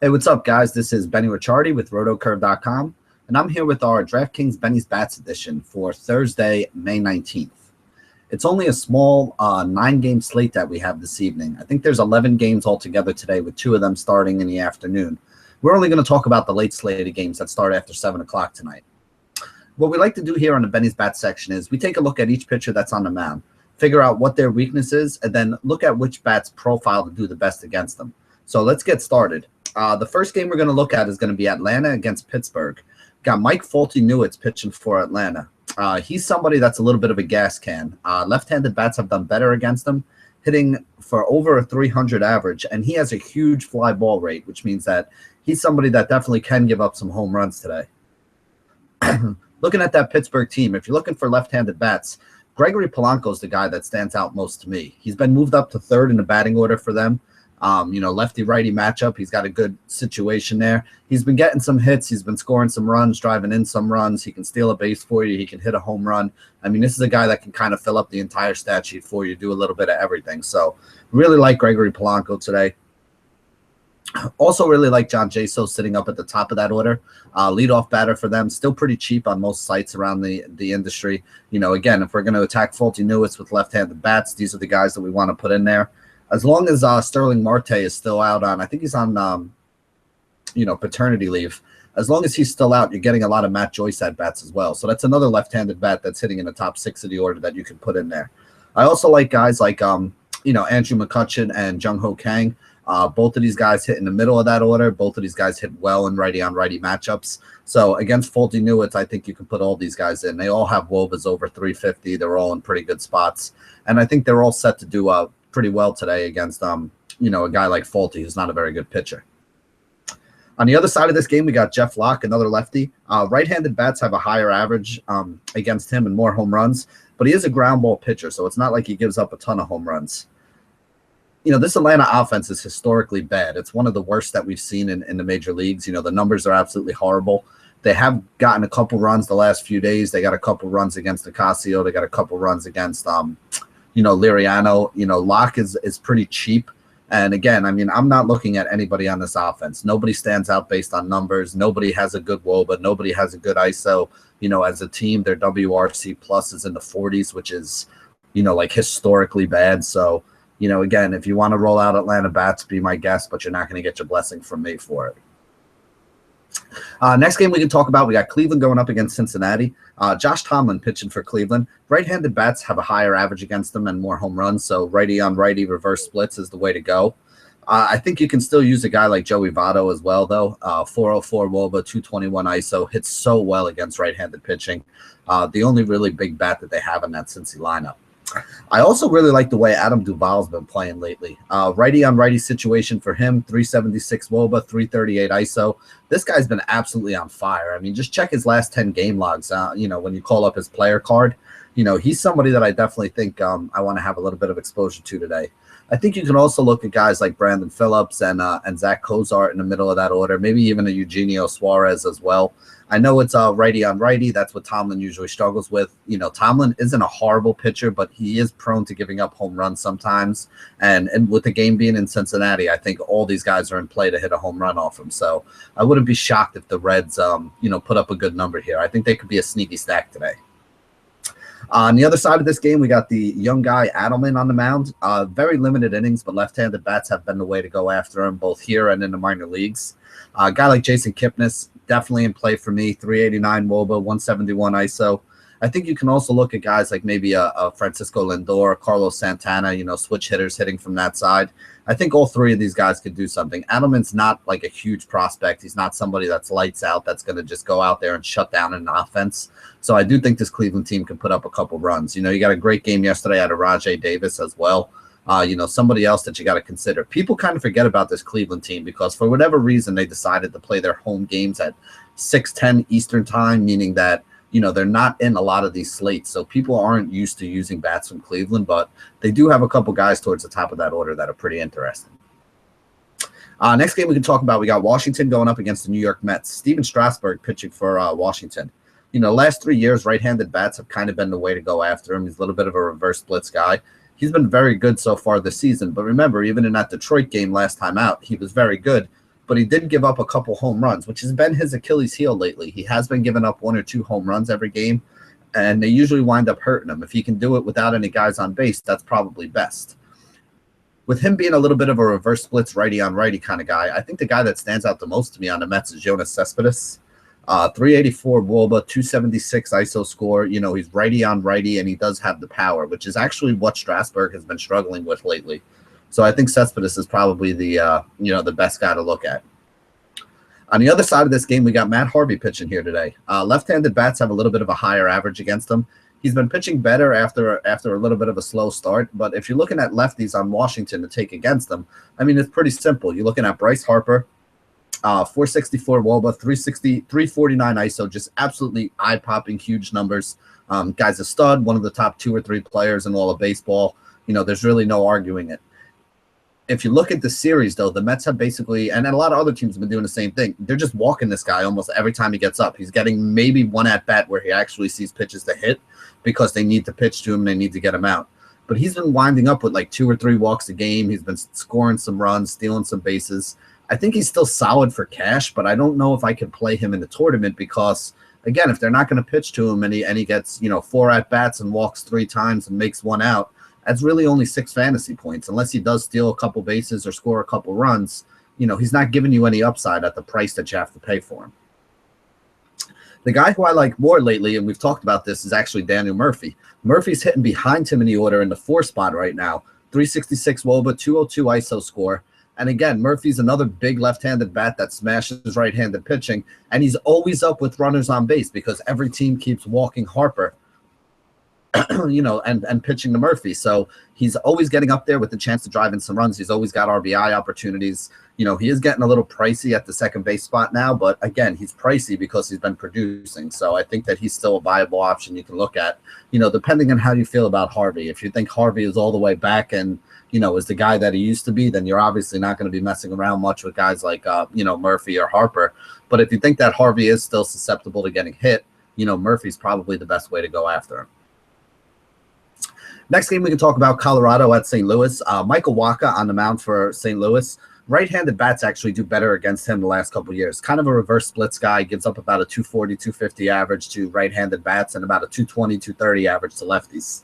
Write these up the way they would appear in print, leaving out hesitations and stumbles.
Hey, what's up, guys? This is Benny Ricciardi with rotocurve.com, and I'm here with our DraftKings Benny's Bats edition for Thursday, May 19th. It's only a small 9-game slate that we have this evening. I think there's 11 games altogether today, with 2 of them starting in the afternoon. We're only going to talk about the late slated games that start after 7 o'clock tonight. What we like to do here on the Benny's Bats section is we take a look at each pitcher that's on the mound, figure out what their weakness is, and then look at which bats profile to do the best against them. So let's get started. The first game we're going to look at is going to be Atlanta against Pittsburgh. Got Mike Folty-Newitz pitching for Atlanta. He's somebody that's a little bit of a gas can. Left-handed bats have done better against him, hitting for over a 300 average, and he has a huge fly ball rate, which means that he's somebody that definitely can give up some home runs today. Looking at that Pittsburgh team, if you're looking for left-handed bats, Gregory Polanco is the guy that stands out most to me. He's been moved up to third in the batting order for them. Lefty-righty matchup. He's got a good situation there. He's been getting some hits. He's been scoring some runs, driving in some runs. He can steal a base for you. He can hit a home run. I mean, this is a guy that can kind of fill up the entire stat sheet for you, do a little bit of everything. So really like Gregory Polanco today. Also really like John Jaso sitting up at the top of that order. Leadoff batter for them. Still pretty cheap on most sites around the industry. Again, if we're going to attack Folty-Newitz with left-handed bats, these are the guys that we want to put in there. As long as Sterling Marte is still out on, I think he's on, paternity leave. As long as he's still out, you're getting a lot of Matt Joyce at bats as well. So that's another left-handed bat that's hitting in the top 6 of the order that you can put in there. I also like guys like, Andrew McCutchen and Jung Ho Kang. Both of these guys hit in the middle of that order. Both of these guys hit well in righty-on-righty matchups. So against Folty-Newitz, I think you can put all these guys in. They all have WOBAs over 350. They're all in pretty good spots. And I think they're all set to do pretty well today against, a guy like Folty, who's not a very good pitcher. On the other side of this game, we got Jeff Locke, another lefty. Right-handed bats have a higher average against him and more home runs, but he is a ground ball pitcher, so it's not like he gives up a ton of home runs. This Atlanta offense is historically bad. It's one of the worst that we've seen in the major leagues. The numbers are absolutely horrible. They have gotten a couple runs the last few days. They got a couple runs against Ocasio. They got a couple runs against Liriano. Locke is pretty cheap. And again, I mean, I'm not looking at anybody on this offense. Nobody stands out based on numbers. Nobody has a good WOBA. Nobody has a good ISO. As a team, their WRC plus is in the 40s, which is, like historically bad. So, again, if you want to roll out Atlanta bats, be my guest, but you're not going to get your blessing from me for it. Next game we can talk about, we got Cleveland going up against Cincinnati. Josh Tomlin pitching for Cleveland. Right-handed bats have a higher average against them and more home runs, so righty-on-righty reverse splits is the way to go. I think you can still use a guy like Joey Votto as well, though. 404 WOBA, 221 ISO, hits so well against right-handed pitching. The only really big bat that they have in that Cincy lineup. I also really like the way Adam Duvall's been playing lately. Righty-on-righty situation for him, 376 WOBA, 338 ISO. This guy's been absolutely on fire. I mean, just check his last 10 game logs, when you call up his player card. He's somebody that I definitely think I want to have a little bit of exposure to today. I think you can also look at guys like Brandon Phillips and Zach Cozart in the middle of that order, maybe even a Eugenio Suarez as well. I know it's righty-on-righty. That's what Tomlin usually struggles with. Tomlin isn't a horrible pitcher, but he is prone to giving up home runs sometimes. And with the game being in Cincinnati, I think all these guys are in play to hit a home run off him. So I wouldn't be shocked if the Reds, put up a good number here. I think they could be a sneaky stack today. On the other side of this game, we got the young guy Adelman on the mound. Very limited innings, but left-handed bats have been the way to go after him, both here and in the minor leagues. A guy like Jason Kipnis, definitely in play for me, 389 WOBA, 171 ISO. I think you can also look at guys like maybe a Francisco Lindor, Carlos Santana, switch hitters hitting from that side. I think all 3 of these guys could do something. Adelman's not like a huge prospect. He's not somebody that's lights out that's going to just go out there and shut down an offense. So I do think this Cleveland team can put up a couple runs. You got a great game yesterday out of Rajay Davis as well. Somebody else that you got to consider. People kind of forget about this Cleveland team because for whatever reason they decided to play their home games at 6:10 Eastern time, meaning that they're not in a lot of these slates, so people aren't used to using bats from Cleveland, but they do have a couple guys towards the top of that order that are pretty interesting. Next game we can talk about, we got Washington going up against the New York Mets. Steven Strasburg pitching for Washington. Last 3 years, right-handed bats have kind of been the way to go after him. He's a little bit of a reverse splits guy. He's been very good so far this season, but remember, even in that Detroit game last time out, he was very good. but he did give up a couple home runs, which has been his Achilles heel lately. He has been giving up 1 or 2 home runs every game, and they usually wind up hurting him. If he can do it without any guys on base, that's probably best. With him being a little bit of a reverse splits righty on righty kind of guy, I think the guy that stands out the most to me on the Mets is Jonas Cespedes. 384 WOBA, 276 ISO score. He's righty on righty, and he does have the power, which is actually what Strasburg has been struggling with lately. So I think Cespedes is probably the the best guy to look at. On the other side of this game, we got Matt Harvey pitching here today. Left-handed bats have a little bit of a higher average against him. He's been pitching better after a little bit of a slow start. But if you're looking at lefties on Washington to take against them, I mean, it's pretty simple. You're looking at Bryce Harper, 464 WOBA, 349 ISO, just absolutely eye-popping, huge numbers. Guy's a stud, one of the top 2 or 3 players in all of baseball. There's really no arguing it. If you look at the series, though, the Mets have basically, and a lot of other teams have been doing the same thing, they're just walking this guy almost every time he gets up. He's getting maybe one at-bat where he actually sees pitches to hit because they need to pitch to him, they need to get him out. But he's been winding up with like 2 or 3 walks a game. He's been scoring some runs, stealing some bases. I think he's still solid for cash, but I don't know if I could play him in the tournament because, again, if they're not going to pitch to him and he gets 4 at-bats and walks 3 times and makes 1 out, that's really only 6 fantasy points. Unless he does steal a couple bases or score a couple runs, he's not giving you any upside at the price that you have to pay for him. The guy who I like more lately, and we've talked about this, is actually Daniel Murphy. Murphy's hitting behind him in the order in the 4 spot right now. 366 WOBA, 202 ISO score. And again, Murphy's another big left-handed bat that smashes right-handed pitching, and he's always up with runners on base because every team keeps walking Harper, and pitching to Murphy. So he's always getting up there with the chance to drive in some runs. He's always got RBI opportunities. He is getting a little pricey at the second base spot now, but again, he's pricey because he's been producing. So I think that he's still a viable option you can look at, depending on how you feel about Harvey. If you think Harvey is all the way back and, is the guy that he used to be, then you're obviously not going to be messing around much with guys like, Murphy or Harper. But if you think that Harvey is still susceptible to getting hit, Murphy's probably the best way to go after him. Next game, we can talk about Colorado at St. Louis. Michael Wacha on the mound for St. Louis. Right-handed bats actually do better against him the last couple of years. Kind of a reverse splits guy. Gives up about a 240, 250 average to right-handed bats and about a 220, 230 average to lefties.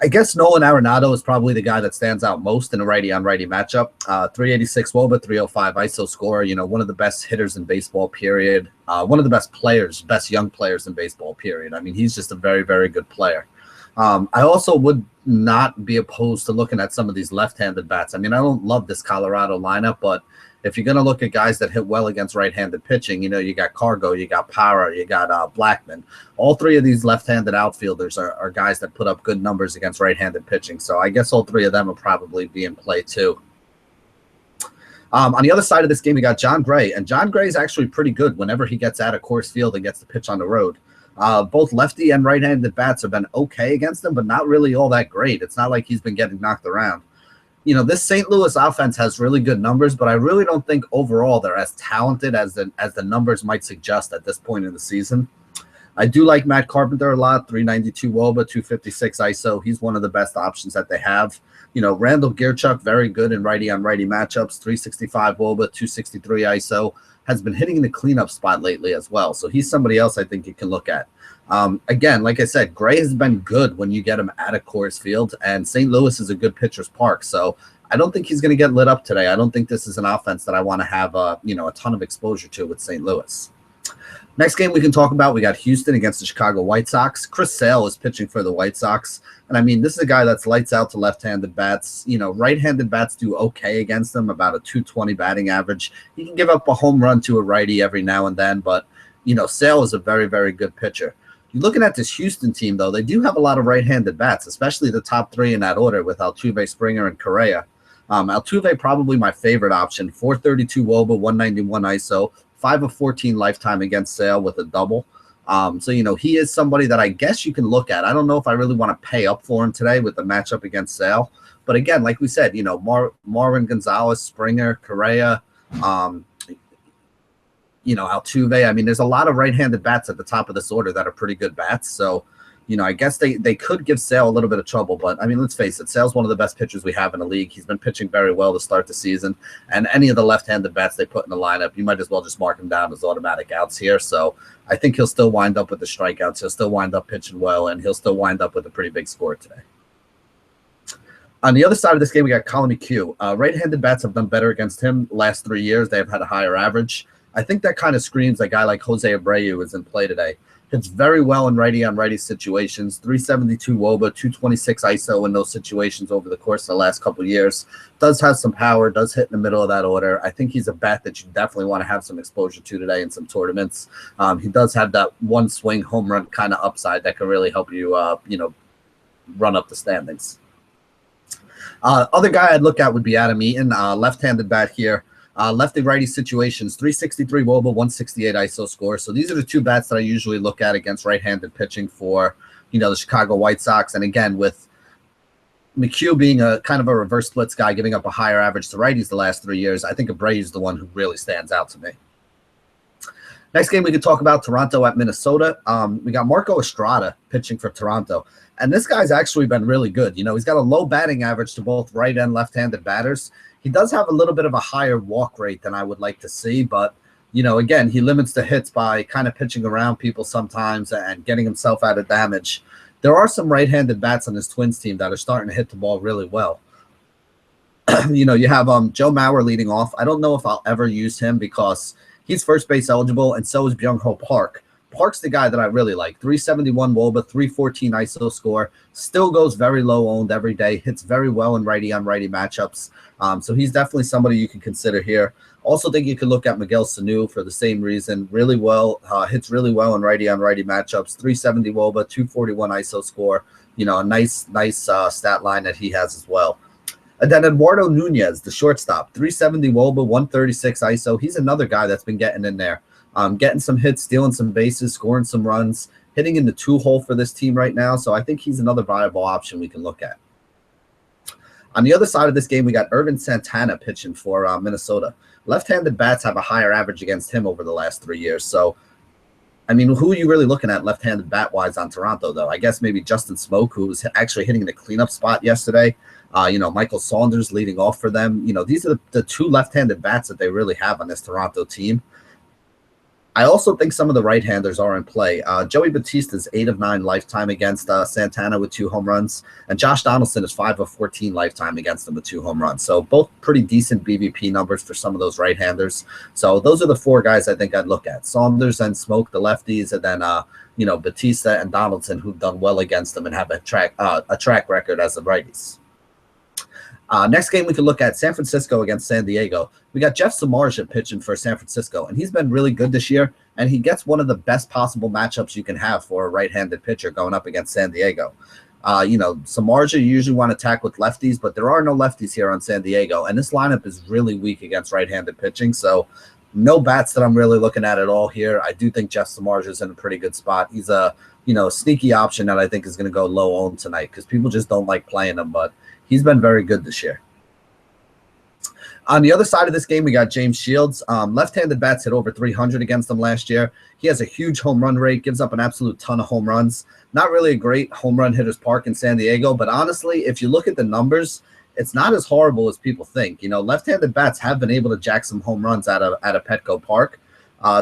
I guess Nolan Arenado is probably the guy that stands out most in a righty-on-righty matchup. 386 WOBA, 305 ISO score. One of the best hitters in baseball, period. One of the best young players in baseball, period. I mean, he's just a very, very good player. I also would not be opposed to looking at some of these left-handed bats. I mean, I don't love this Colorado lineup, but if you're going to look at guys that hit well against right-handed pitching, you got Cargo, you got Power, you got Blackman. All 3 of these left-handed outfielders are guys that put up good numbers against right-handed pitching. So I guess all 3 of them will probably be in play too. On the other side of this game, we got John Gray, and John Gray is actually pretty good whenever he gets out of Coors Field and gets to pitch on the road. Both lefty and right-handed bats have been okay against him, but not really all that great. It's not like he's been getting knocked around. This St. Louis offense has really good numbers, but I really don't think overall they're as talented as the numbers might suggest at this point in the season. I do like Matt Carpenter a lot, 392 WOBA, 256 ISO. He's one of the best options that they have. Randall Gierchuk, very good in righty-on-righty matchups, 365 WOBA, 263 ISO. Has been hitting in the cleanup spot lately as well. So he's somebody else I think you can look at. Again, like I said, Gray has been good when you get him out of Coors Field, and St. Louis is a good pitcher's park. So I don't think he's going to get lit up today. I don't think this is an offense that I want to have a ton of exposure to with St. Louis. Next game we can talk about, we got Houston against the Chicago White Sox. Chris Sale is pitching for the White Sox. And I mean, this is a guy that's lights out to left-handed bats. Right-handed bats do okay against them, about a 220 batting average. He can give up a home run to a righty every now and then, but, Sale is a very, very good pitcher. You're looking at this Houston team, though, they do have a lot of right-handed bats, especially the top 3 in that order with Altuve, Springer, and Correa. Altuve probably my favorite option, 432 WOBA, 191 ISO. 5 of 14 lifetime against Sale with a double. So he is somebody that I guess you can look at. I don't know if I really want to pay up for him today with the matchup against Sale. But again, like we said, Marwin Gonzalez, Springer, Correa, Altuve. I mean, there's a lot of right-handed bats at the top of this order that are pretty good bats. So, I guess they could give Sale a little bit of trouble, but I mean, let's face it, Sale's one of the best pitchers we have in the league. He's been pitching very well to start the season, and any of the left-handed bats they put in the lineup, you might as well just mark him down as automatic outs here. So I think he'll still wind up with the strikeouts. He'll still wind up pitching well, and he'll still wind up with a pretty big score today. On the other side of this game, we got Colin McHugh. Right-handed bats have done better against him last 3 years. They've had a higher average. I think that kind of screams a guy like Jose Abreu is in play today. Hits very well in righty-on-righty situations, 372 WOBA, 226 ISO in those situations over the course of the last couple of years. Does have some power, does hit in the middle of that order. I think he's a bat that you definitely want to have some exposure to today in some tournaments. He does have that one swing home run kind of upside that can really help you, run up the standings. Other guy I'd look at would be Adam Eaton, left-handed bat here. Lefty-righty situations, 363 WOBA, 168 ISO score. So these are the two bats that I usually look at against right-handed pitching for, the Chicago White Sox. And again, with McHugh being a kind of a reverse splits guy, giving up a higher average to righties the last 3 years, I think Abreu is the one who really stands out to me. Next game we could talk about Toronto at Minnesota. We got Marco Estrada pitching for Toronto. And this guy's actually been really good. He's got a low batting average to both right and left-handed batters. He does have a little bit of a higher walk rate than I would like to see, but, again, he limits the hits by kind of pitching around people sometimes and getting himself out of damage. There are some right-handed bats on his Twins team that are starting to hit the ball really well. You have Joe Mauer leading off. I don't know if I'll ever use him because he's first base eligible, and so is Byung-Ho Park. Park's the guy that I really like. 371 WOBA, 314 ISO score. Still goes very low owned every day. Hits very well in righty-on-righty matchups. So he's definitely somebody you can consider here. Also think you could look at Miguel Sanu for the same reason. Really well, hits really well in righty-on-righty matchups. 370 WOBA, 241 ISO score. A nice stat line that he has as well. And then Eduardo Nunez, the shortstop, 370 WOBA, 136 ISO. He's another guy that's been getting in there. Getting some hits, stealing some bases, scoring some runs, hitting in the 2-hole for this team right now. So I think he's another viable option we can look at. On the other side of this game, we got Irvin Santana pitching for Minnesota. Left-handed bats have a higher average against him over the last 3 years. So, I mean, who are you really looking at left-handed bat-wise on Toronto, though? I guess maybe Justin Smoke, who was actually hitting the cleanup spot yesterday. Michael Saunders leading off for them. These are the two left-handed bats that they really have on this Toronto team. I also think some of the right-handers are in play. Joey Batista's 8 of 9 lifetime against Santana with 2 home runs, and Josh Donaldson is 5 of 14 lifetime against him with 2 home runs. So both pretty decent BVP numbers for some of those right-handers. So those are the 4 guys I think I'd look at. Saunders and Smoke, the lefties, and then Batista and Donaldson, who've done well against them and have a track record as the righties. Next game we could look at San Francisco against San Diego. We got Jeff Samardzija pitching for San Francisco, and he's been really good this year, and he gets one of the best possible matchups you can have for a right-handed pitcher going up against San Diego. Samardzija, you usually want to attack with lefties, but there are no lefties here on San Diego, and this lineup is really weak against right-handed pitching, so no bats that I'm really looking at all here. I do think Jeff Samardzija is in a pretty good spot. He's a sneaky option that I think is going to go low owned tonight because people just don't like playing him, but he's been very good this year. On the other side of this game, we got James Shields. Left-handed bats hit over 300 against him last year. He has a huge home run rate, gives up an absolute ton of home runs. Not really a great home run hitter's park in San Diego, but honestly, if you look at the numbers, it's not as horrible as people think. Left-handed bats have been able to jack some home runs out of Petco Park.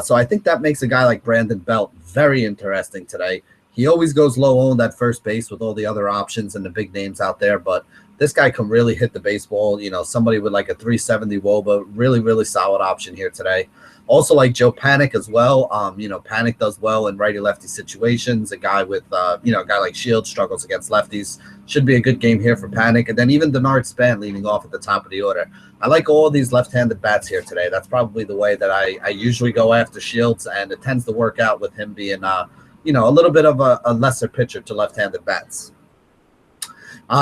So I think that makes a guy like Brandon Belt very interesting today. He always goes low-owned at first base with all the other options and the big names out there, but this guy can really hit the baseball. Somebody with like a 370 WOBA, really, really solid option here today. Also like Joe Panic as well. Panic does well in righty-lefty situations. A guy with, a guy like Shields struggles against lefties. Should be a good game here for Panic. And then even Denard Span leading off at the top of the order. I like all of these left-handed bats here today. That's probably the way that I usually go after Shields, and it tends to work out with him being, a little bit of a lesser pitcher to left-handed bats.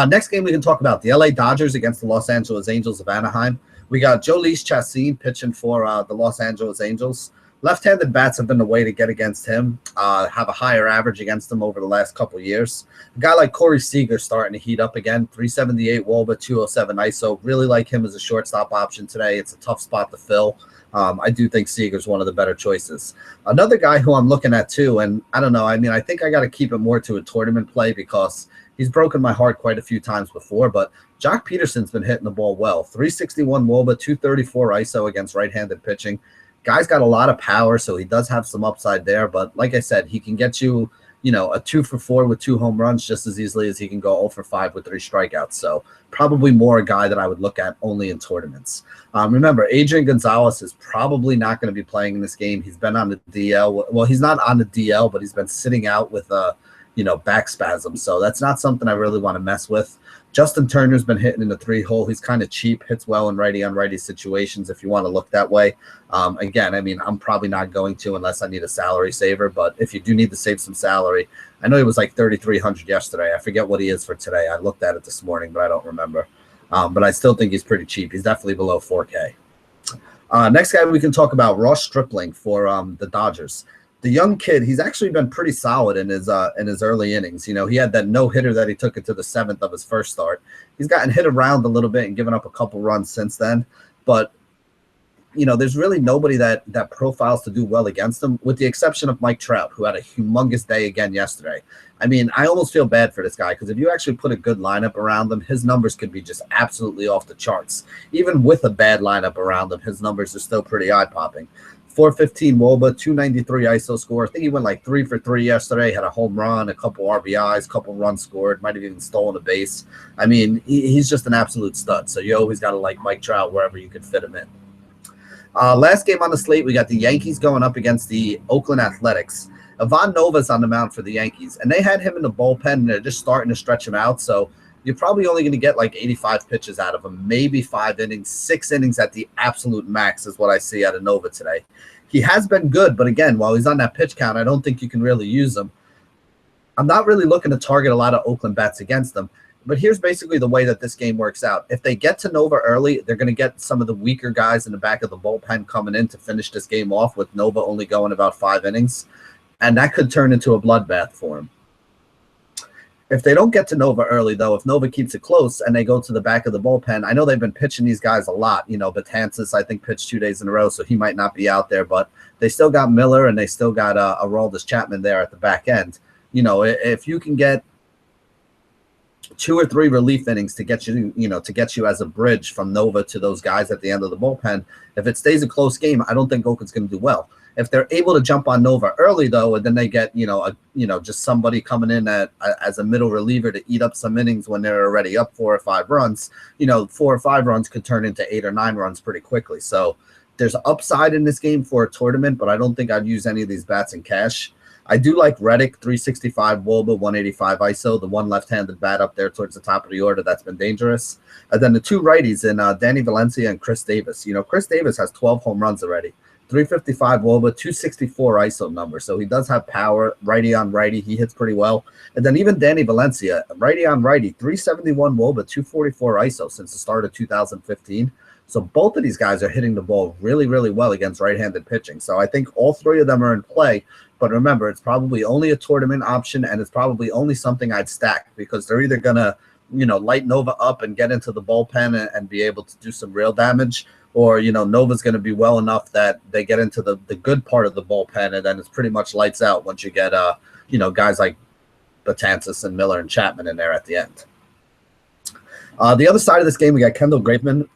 Next game we can talk about the LA Dodgers against the Los Angeles Angels of Anaheim. We got Jhoulys Chacin pitching for the Los Angeles Angels. Left-handed bats have been the way to get against him, have a higher average against him over the last couple of years. A guy like Corey Seager starting to heat up again, 378 WOBA, 207 ISO. Really like him as a shortstop option today. It's a tough spot to fill. I do think Seager's one of the better choices. Another guy who I'm looking at too, and I don't know, I mean, I think I got to keep it more to a tournament play because he's broken my heart quite a few times before, but Jock Peterson's been hitting the ball well. 361 WOBA, 234 ISO against right-handed pitching. Guy's got a lot of power, so he does have some upside there. But like I said, he can get you, a 2 for 4 with 2 home runs just as easily as he can go 0 for 5 with 3 strikeouts. So probably more a guy that I would look at only in tournaments. Remember, Adrian Gonzalez is probably not going to be playing in this game. He's been on the DL. Well, he's not on the DL, but he's been sitting out with back spasm. So that's not something I really want to mess with. Justin Turner's been hitting in the 3-hole. He's kind of cheap, hits well in righty-on-righty situations if you want to look that way. Again, I mean, I'm probably not going to unless I need a salary saver, but if you do need to save some salary, I know he was like 3,300 yesterday. I forget what he is for today. I looked at it this morning, but I don't remember. But I still think he's pretty cheap. He's definitely below 4K. Next guy we can talk about, Ross Stripling for the Dodgers. The young kid, he's actually been pretty solid in his early innings. He had that no-hitter that he took into the 7th of his first start. He's gotten hit around a little bit and given up a couple runs since then. But, there's really nobody that profiles to do well against him, with the exception of Mike Trout, who had a humongous day again yesterday. I mean, I almost feel bad for this guy because if you actually put a good lineup around him, his numbers could be just absolutely off the charts. Even with a bad lineup around him, his numbers are still pretty eye-popping. 415 WOBA, 293 ISO score. I think he went like 3 for 3 yesterday, had a home run, a couple RBIs, a couple runs scored, might have even stolen a base. I mean, he's just an absolute stud. So you always got to like Mike Trout wherever you could fit him in. Last game on the slate, we got the Yankees going up against the Oakland Athletics. Ivan Nova's on the mound for the Yankees, and they had him in the bullpen, and they're just starting to stretch him out. So you're probably only going to get like 85 pitches out of him, maybe 5 innings, 6 innings at the absolute max is what I see out of Nova today. He has been good, but again, while he's on that pitch count, I don't think you can really use him. I'm not really looking to target a lot of Oakland bats against them, but here's basically the way that this game works out. If they get to Nova early, they're going to get some of the weaker guys in the back of the bullpen coming in to finish this game off, with Nova only going about 5 innings, and that could turn into a bloodbath for him. If they don't get to Nova early, though, if Nova keeps it close and they go to the back of the bullpen, I know they've been pitching these guys a lot. Betances, I think, pitched 2 days in a row, so he might not be out there. But they still got Miller and they still got Aroldis Chapman there at the back end. If you can get 2 or 3 relief innings to get you as a bridge from Nova to those guys at the end of the bullpen, if it stays a close game, I don't think Oakland's going to do well. If they're able to jump on Nova early, though, and then they get, just somebody coming in as a middle reliever to eat up some innings when they're already up 4 or 5 runs, 4 or 5 runs could turn into 8 or 9 runs pretty quickly. So there's upside in this game for a tournament, but I don't think I'd use any of these bats in cash. I do like Reddick, 365 WOBA, 185 ISO, the one left-handed bat up there towards the top of the order that's been dangerous. And then the 2 righties in Danny Valencia and Chris Davis. Chris Davis has 12 home runs already. 355 WOBA, 264 ISO number. So he does have power, righty on righty. He hits pretty well. And then even Danny Valencia, righty on righty, 371 WOBA, 244 ISO since the start of 2015. So both of these guys are hitting the ball really, really well against right-handed pitching. So I think all 3 of them are in play. But remember, it's probably only a tournament option, and it's probably only something I'd stack because they're either going to, light Nova up and get into the bullpen and be able to do some real damage, or, Nova's going to be well enough that they get into the good part of the bullpen, and then it's pretty much lights out once you get, guys like Betances and Miller and Chapman in there at the end. The other side of this game, we got Kendall Graveman.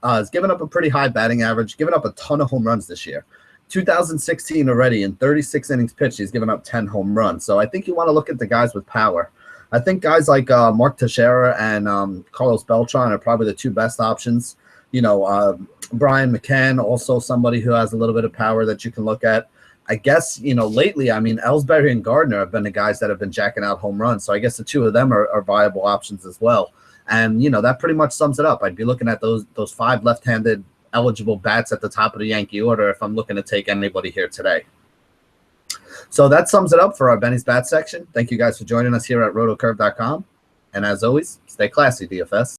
Has given up a pretty high batting average, given up a ton of home runs this year. 2016 already, in 36 innings pitched, he's given up 10 home runs. So I think you want to look at the guys with power. I think guys like Mark Teixeira and Carlos Beltran are probably the 2 best options. Brian McCann, also somebody who has a little bit of power that you can look at. I guess, lately, I mean, Ellsbury and Gardner have been the guys that have been jacking out home runs. So I guess the 2 of them are viable options as well. And, that pretty much sums it up. I'd be looking at those 5 left-handed eligible bats at the top of the Yankee order if I'm looking to take anybody here today. So that sums it up for our Benny's Bat section. Thank you guys for joining us here at rotocurve.com. And as always, stay classy, DFS.